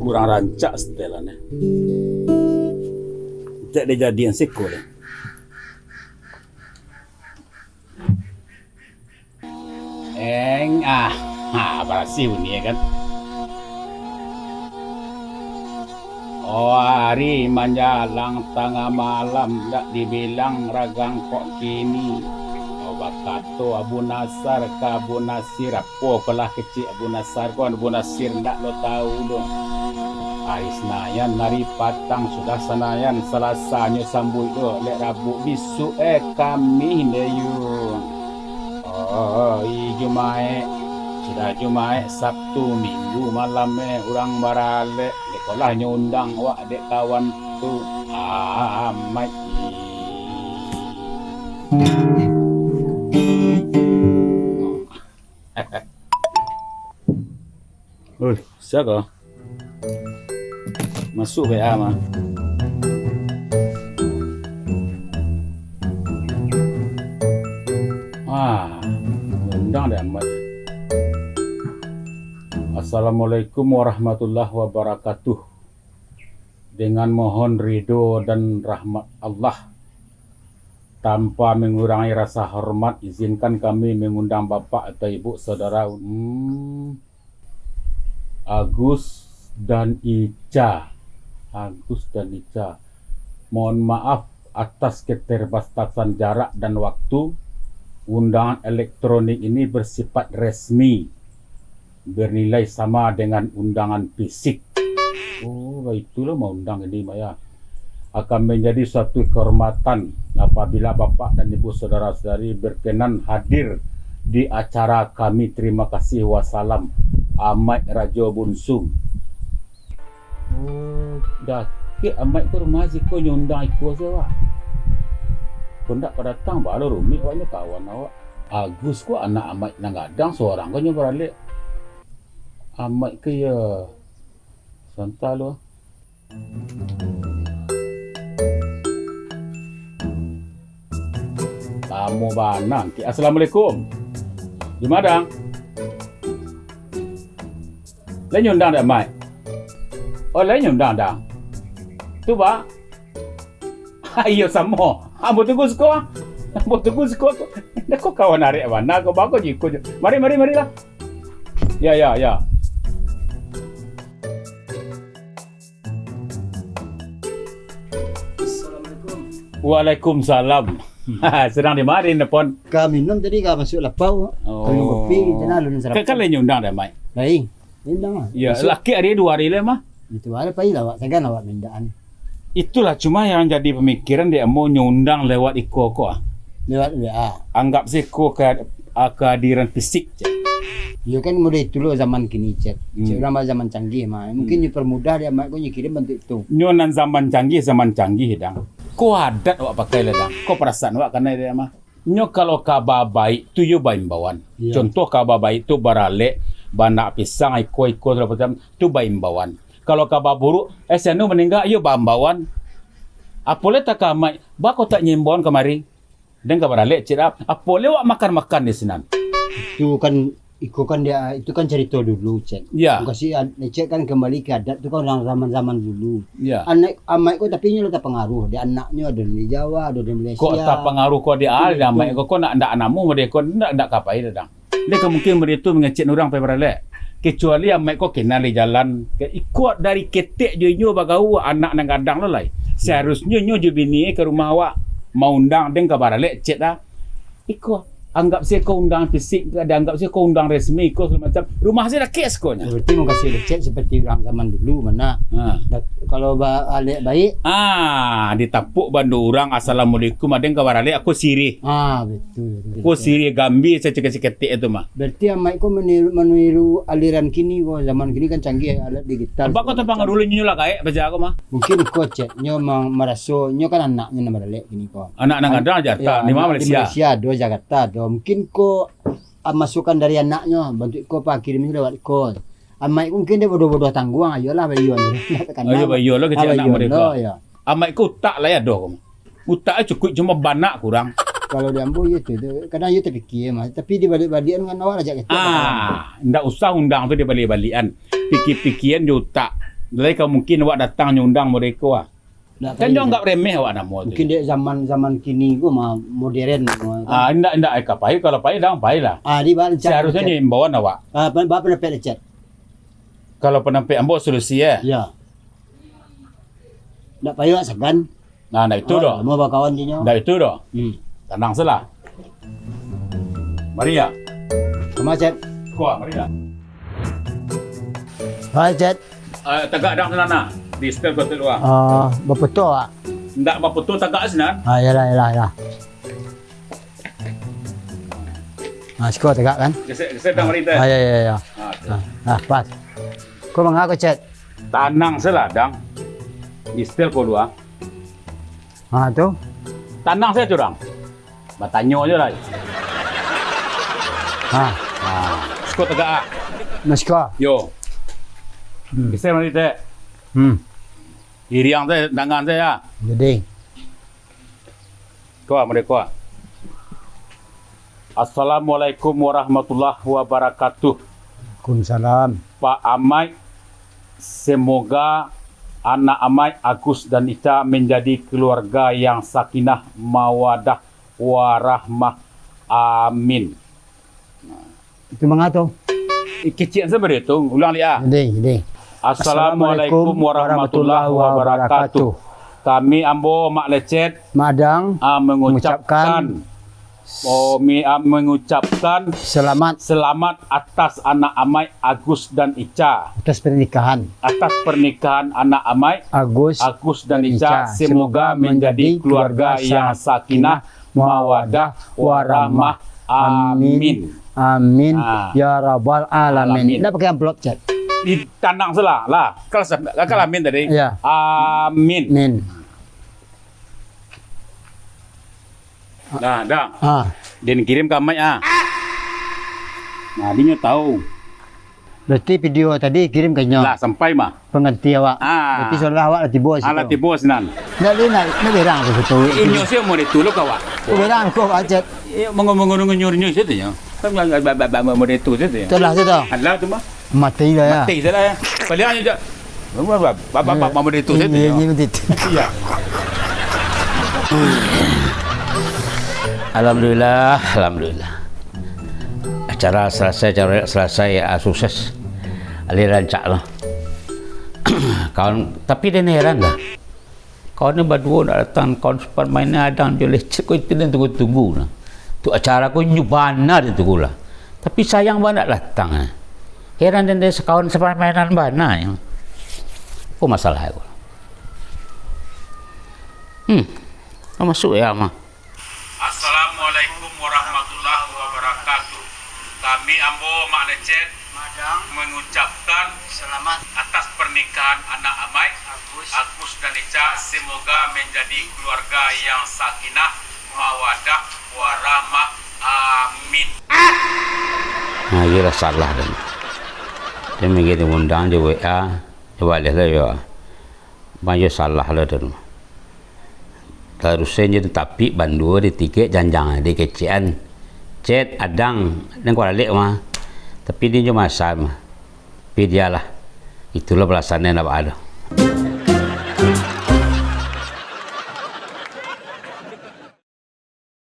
Kurang rancak setelannya. Tak ada jadian seko dah. Berhasil ni kan. Oh, hari menjalang tengah malam dak dibilang ragang kok kini. Oh, bakato Abu Nasar ke Abu Nasir apa kelah kecil Abu Nasar ko Abu Nasir ndak lo tahu dong. Hari Senayan hari patang sudah Senayan Selasanya sambut do lek Rabu bisu kami ndayun. Oh, Jumaat sudah Jumaat Sabtu Minggu malam orang barale sekolah nyundang wak dek kawan tu amat. Oi, siapa? Masuk WA mah. Undang dah amat. Assalamualaikum warahmatullahi wabarakatuh. Dengan mohon ridho dan rahmat Allah, tanpa mengurangi rasa hormat, izinkan kami mengundang Bapak atau Ibu Saudara Agus dan Ica. Mohon maaf atas keterbatasan jarak dan waktu. Undangan elektronik ini bersifat resmi, bernilai sama dengan undangan fisik. Oh, itulah mau undang ini Maya. Akan menjadi suatu kehormatan apabila Bapak dan Ibu saudara-saudari berkenan hadir di acara kami. Terima kasih. Wassalam. Amat Rajo Bunsung. Oh, dah ke amat ko masih ko nyundang ikut saya. Kau tak pada datang baru rumit awaknya kawan awak. Agus ko anak amat nang gadang seorang ko nyoba balik. Amat ke ya santai lo. Tamu banang. Assalamualaikum. Di Madang. Lain nyundang dah amat. Oh, lain nyundang dah. Tu ba? Ayo sama. Ambo tunggu sekolah. Dah kau kawan narik mana kau bagus je ikut. Mari lah. Ya. Assalamualaikum. Waalaikumsalam. Sedang di mana nepon? Kami minum tadi kau masuk lapau. Kami kopi jangan lu sarapan. Kan lain nyundang dah mai. Lain. Undang ah. Ya, laki hari 2 hari le mah. Itu ada pai lawak segan awak mindaan. Itulah cuma yang jadi pemikiran dia mau nyundang lewat iko ko. Lewat WA. Anggap seko kehadiran fisik je. Ya kan mudah itu lo zaman kini chat. Orang zaman canggih mah. Mungkin dipermudah dia mak ko kirim bentuk itu. Nyonan zaman canggih dang. Ko adat awak pakai le dang. Ko perasaan awak kana dia mah. Nyo kalau kabar baik tu yo baimbawan. Ya. Contoh kabar baik tu barale bana pisang iko macam tu baimbawan. Kalau kabar buruk, senu meninggal, iyo bambawan. Apole tak kamai, bako tak nyimbawan kemari. Dan kabar alik cerap, apole wak makan-makan di sinan. Itu kan dia itu kan cerita dulu cek. Ya. Kasih cek kan kembali ke adat itu kan orang zaman dulu. Ya. Anak amak ko tapi nyo tak pengaruh. Dia anaknya ada di Jawa, ada di Malaysia. Kok tak pengaruh kok dia ada amak kok nak ndak anakmu dia kok ndak kapai dah. Dia mungkin begitu mengecek orang pe barale. Kecuali amak kau kenal di jalan ikut dari ketek je nyo bagau anak nang gadang lo lai. Seharusnya nyo je bini ke rumah awak mau undang deng kabar lek cek dah. Ikut anggap saya kau undang fisik ke anggap saya kau undang resmi kau semacam rumah saya dah kes ko nya. Berarti mau kasih lecet seperti orang zaman dulu mana. Kalau balik baik ditapuk bandu orang assalamualaikum ada kabar lek aku sirih. Betul. Aku sirih gambi saya cek ketik itu mah. Berarti amak ko meniru aliran kini ko zaman kini kan canggih alat digital. Apa kau tepang dulu nyo lah kae baca aku mah. Mungkin ko cek nyo meraso nyo kan anaknya nama lek kini ko. Anak nang ada Jakarta di mana Malaysia. Di Malaysia do Jakarta do. Mungkin ko masukan dari anaknya bantu ko pak kirim lewat ko. Amak ko mungkin dia bodoh-bodoh tangguang ayolah bayon. Ayo bayon lah kecil anak mereka. Amak ko tak lah ya doh. Utak cukup cuma banak kurang. Kalau di Ambo itu kadang you terfikir mas, tapi di balik-balikan dengan awak ajak kita. Ndak usah undang tu dia balik-balikan. Pikir-pikiran dia utak. Jadi kalau mungkin awak datang nyundang mereka. Kan dia anggap remeh awak nama tu. Mungkin dia zaman kini gua mah modern. Ndak kapai kalau pai dah pai lah. Di balik Seharusnya ni imbauan awak. Bapak pernah pet chat. Kalau penampik Ambo solusi ya. Ya. Ndak payah segan. Ndak itu dah. Mau berkawan dia. Ndak itu dah. Tenang salah. Mari ya. Sama chat. Kuat mari ya. Hai chat. Tagak dah sana. Di setel betul luar. Bapak tu ah. Ndak apa betul tagak senan. Yalah. Skor tegak kan? Geset dah mari teh. Ya. Pas. Kau mengaku chat. Tanang seladang. Di setel ko luar. Tu. Tanang saya curang. Bertanya aja lah. Skor tegak. Skor. Yo. Geset mari teh. Iriang teh dangan saya. Jadi. Kuat mereka. Assalamualaikum warahmatullahi wabarakatuh. Waalaikumsalam. Pak Amai, semoga anak Amai, Agus dan Ica menjadi keluarga yang sakinah, mawadah, warahmah. Amin. Itu mengatu. Kecil seperti itu, ulang lihat. Jadi. Assalamualaikum warahmatullahi wabarakatuh. Kami Ambo Mak Lecet Madang mengucapkan selamat atas anak Amai, Agus dan Ica. Atas pernikahan Anak Amai, Agus dan Ica. Semoga menjadi keluarga yang sakinah, mawadah, warahmah. Amin. Amin. Ya Rabbal Alamin. Nak pakai amplop chat. Di tanang salah lah. Kalau amin tadi. Ya. Amin. Amin. Dah. Dan kirim ke Amai Nah, dia tahu. Berarti video tadi kirim ke nyo. Lah sampai mah. Pengerti awak. Berarti seolah awak latih bos. Alat bos nan. Nak berang aku betul. Inyo sih mau dituluk awak. Berang aku acet. Mengurung-ngurung situ ya. Kan mau ditu situ ya. Itulah tu. Allah tu mah. Mati lah ya. Mati salah ya. Balik aja. Bapak mau ditu situ ya. Iya. Alhamdulillah. Acara selesai sukses. Ali rancak lah. Kawan, tapi dia heran lah. Kawan ni berdua nak datang, kawan sempat mainnya ada dia lecet kau itu dan tunggu lah. Tu acara kau nyubana dia tunggu lah. Tapi sayang banget datang. Heran dan dia sekawan sempat mainan bana yang. Apa masalah aku? Masuk ya mah. Assalamualaikum warahmatullahi wabarakatuh. Kami Ambo Mak Lecet Madang mengucapkan selamat atas pernikahan anak Amai, Agus dan Ica. Semoga menjadi keluarga yang sakinah, mawadah, warahmah. Amin. Gila salah dan. Dia begitu undang je WA, coba lihat ya. Banyak salah lah dan. Terusnya jadi tapi bandu di tiket janjang di kecian cet adang dan kuala lek mah tapi dia cuma sama tapi dialah itulah belasannya nak ada.